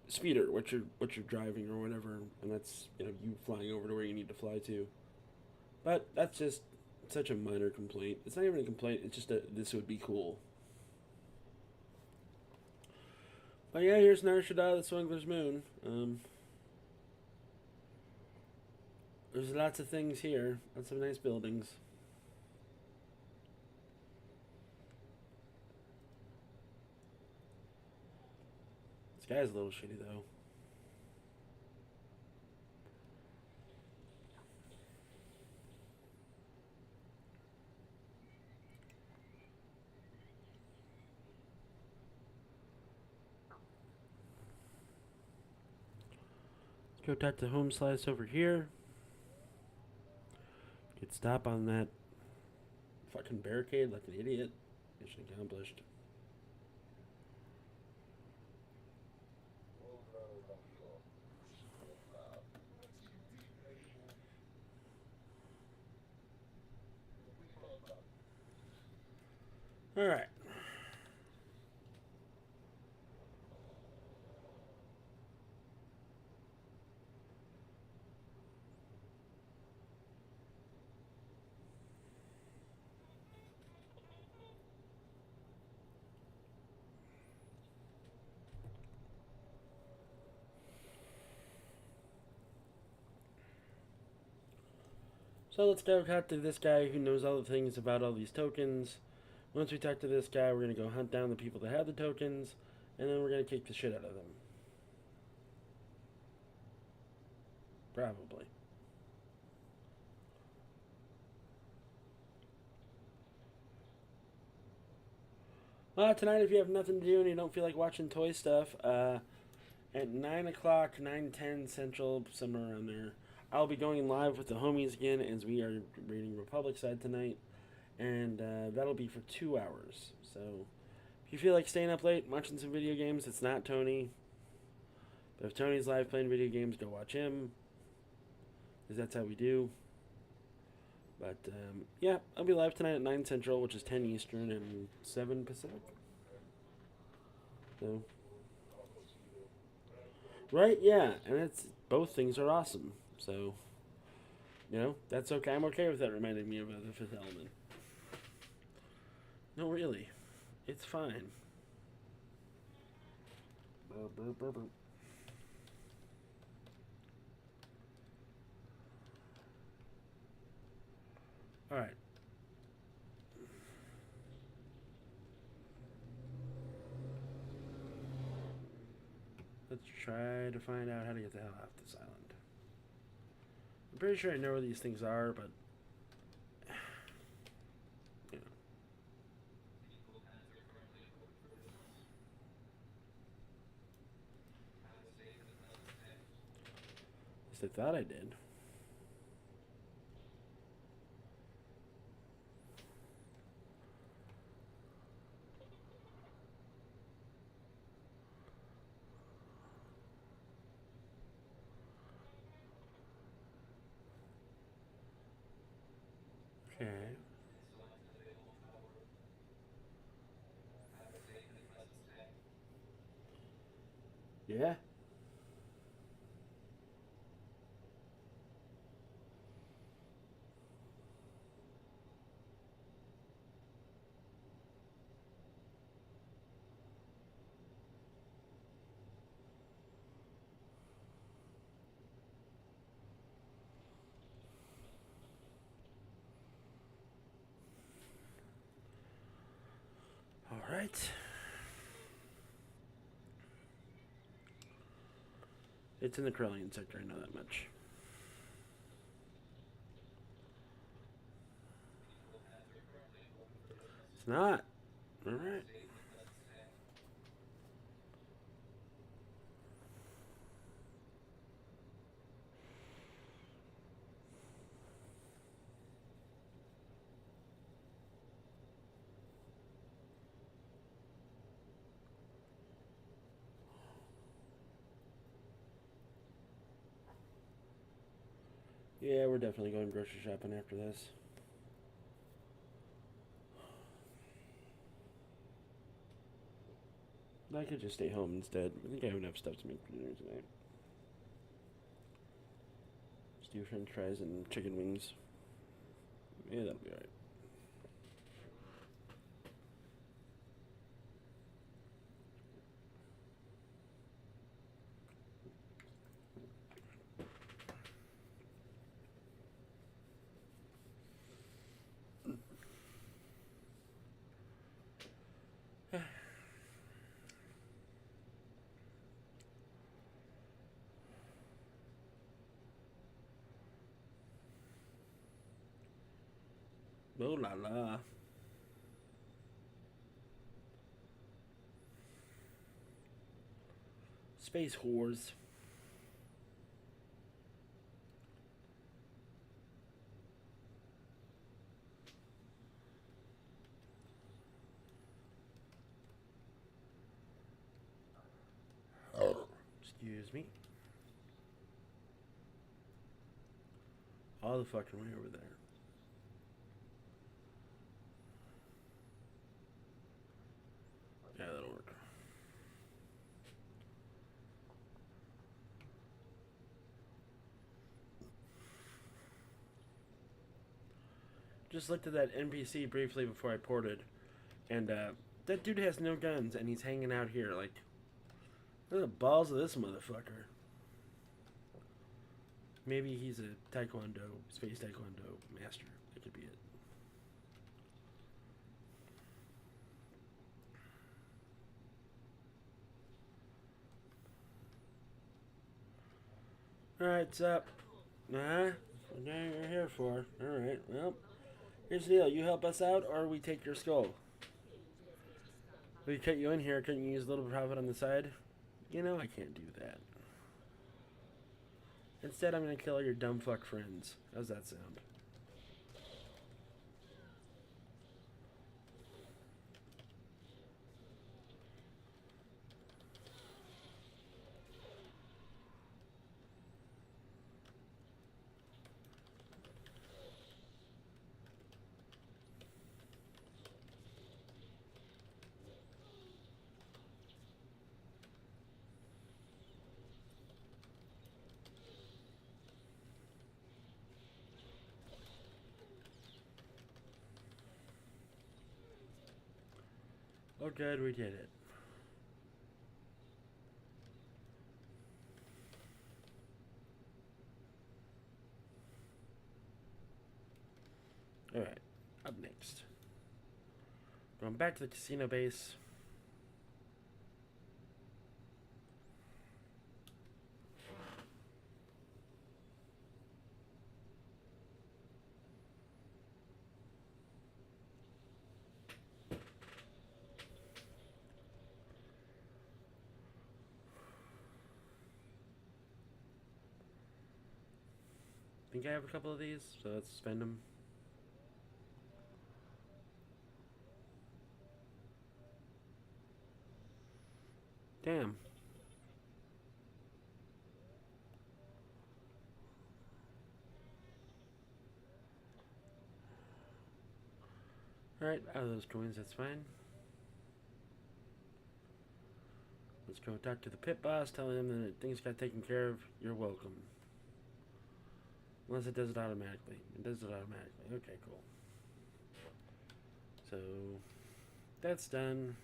speeder, what you're driving or whatever, and that's you flying over to where you need to fly to. But that's just such a minor complaint. It's not even a complaint. It's just that this would be cool. But yeah, here's Narshada, the Swingler's Moon. There's lots of things here. Lots of nice buildings. This guy's a little shitty, though. Let's go talk to Home Slice over here. Get stop on that fucking barricade like an idiot. Mission accomplished. Alright. So let's go talk to this guy who knows all the things about all these tokens. Once we talk to this guy, we're going to go hunt down the people that have the tokens, and then we're going to kick the shit out of them. Probably. Tonight, if you have nothing to do and you don't feel like watching toy stuff, at 9 o'clock, 9:10 Central, somewhere around there, I'll be going live with the homies again as we are reading Republic Side tonight, and that'll be for 2 hours. So if you feel like staying up late watching some video games, it's not Tony. But if Tony's live playing video games, go watch him, because that's how we do. But yeah, I'll be live tonight at 9 Central, which is 10 Eastern and 7 Pacific. So, right, yeah, and it's both things are awesome. So, that's okay. I'm okay with that reminding me of the Fifth Element. No, really, it's fine. Burr, burr, burr, burr. All right. Let's try to find out how to get the hell off this island. I'm pretty sure I know where these things are, but you know. At least I thought I did. Okay. Yeah. All right. It's in the Corellian sector, I know that much. It's not. All right. Yeah, we're definitely going grocery shopping after this. I could just stay home instead. I think I have enough stuff to make for dinner tonight. Just do French fries and chicken wings. Yeah, that'll be alright. Oh la la. Space whores. Excuse me. All the fucking way over there. Yeah, that'll work. Just looked at that NPC briefly before I ported, and that dude has no guns, and he's hanging out here. Like, look at the balls of this motherfucker. Maybe he's a taekwondo, space taekwondo master. That could be it. Alright, what's up? Nah, what you're here for. Alright, well, here's the deal. You help us out, or we take your skull. We cut you in here, couldn't you use a little profit on the side? You know I can't do that. Instead, I'm gonna kill all your dumb fuck friends. How's that sound? Oh, good, we did it. Alright, up next. Going back to the casino base. I think I have a couple of these, so let's spend them. Damn. Alright, out of those coins, that's fine. Let's go talk to the pit boss, tell him that things got taken care of. You're welcome. Unless it does it automatically. It does it automatically. Okay, cool. So, that's done.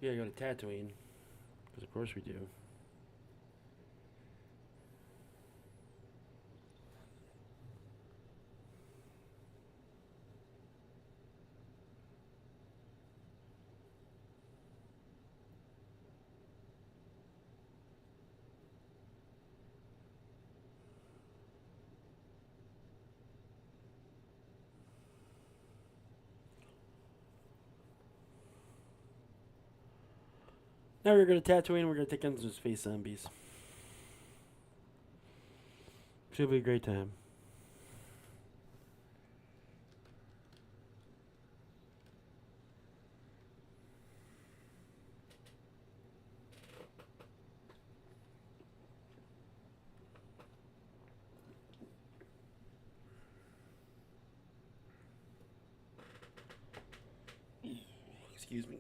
We gotta go to Tatooine. Because of course we do. Now we're going to Tatooine. We're going to take on some space zombies. Should be a great time. Excuse me.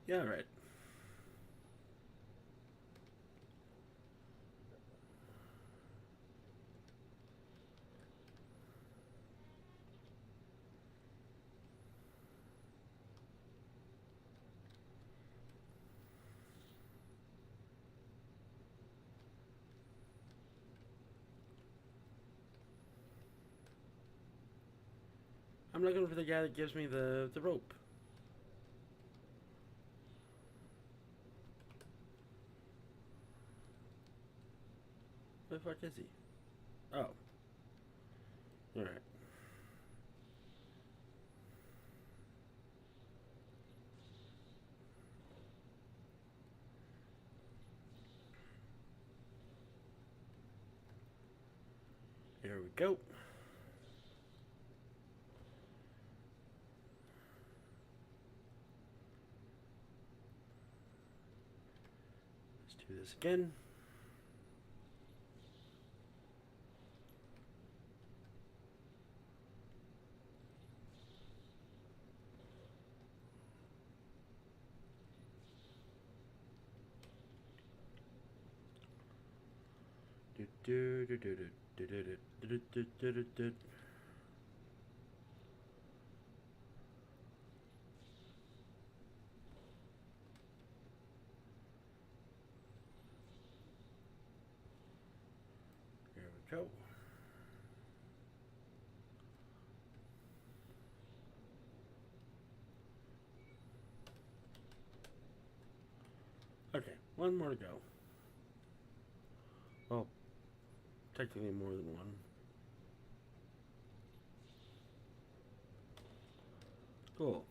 Yeah, right. I'm looking for the guy that gives me the rope. Where the fuck is he? Oh. Alright. Here we go. Let's do this again. Do do do do do do do do do do do. Here we go. Okay, one more to go. Well, technically more than one. Cool.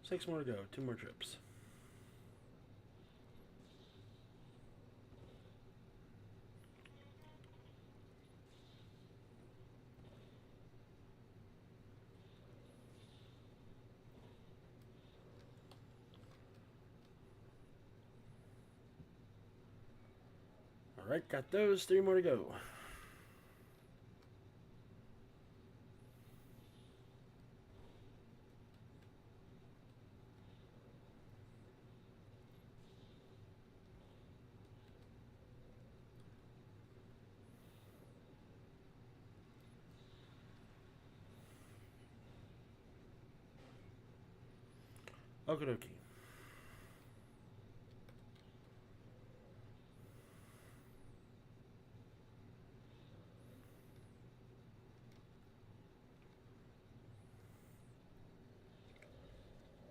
Six more to go. 2 more trips. Alright, got those. 3 more to go. Okie dokie.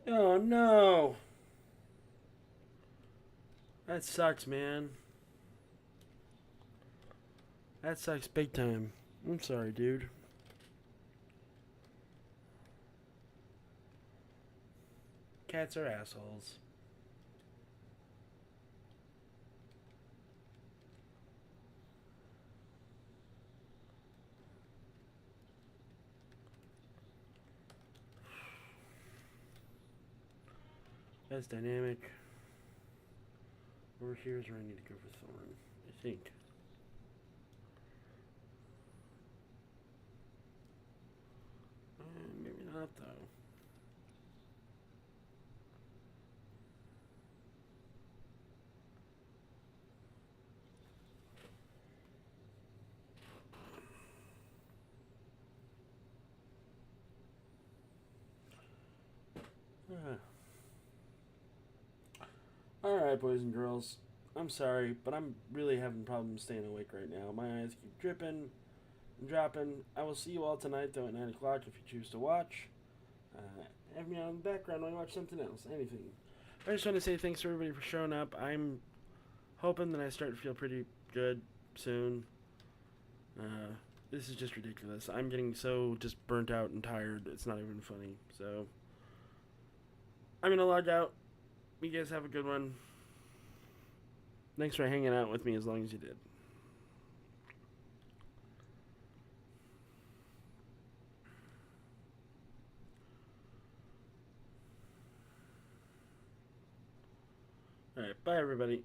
Oh no! That sucks, man. That sucks big time. I'm sorry, dude. Cats are assholes. That's dynamic. Over here is where I need to go for Thorn, I think. Maybe not, though. Alright, boys and girls. I'm sorry, but I'm really having problems staying awake right now. My eyes keep dripping and dropping. I will see you all tonight, though, at 9 o'clock if you choose to watch. Have me on in the background while you watch something else. Anything. I just want to say thanks to everybody for showing up. I'm hoping that I start to feel pretty good soon. This is just ridiculous. I'm getting so just burnt out and tired. It's not even funny. So, I'm going to log out. You guys have a good one. Thanks for hanging out with me as long as you did. Alright, bye everybody.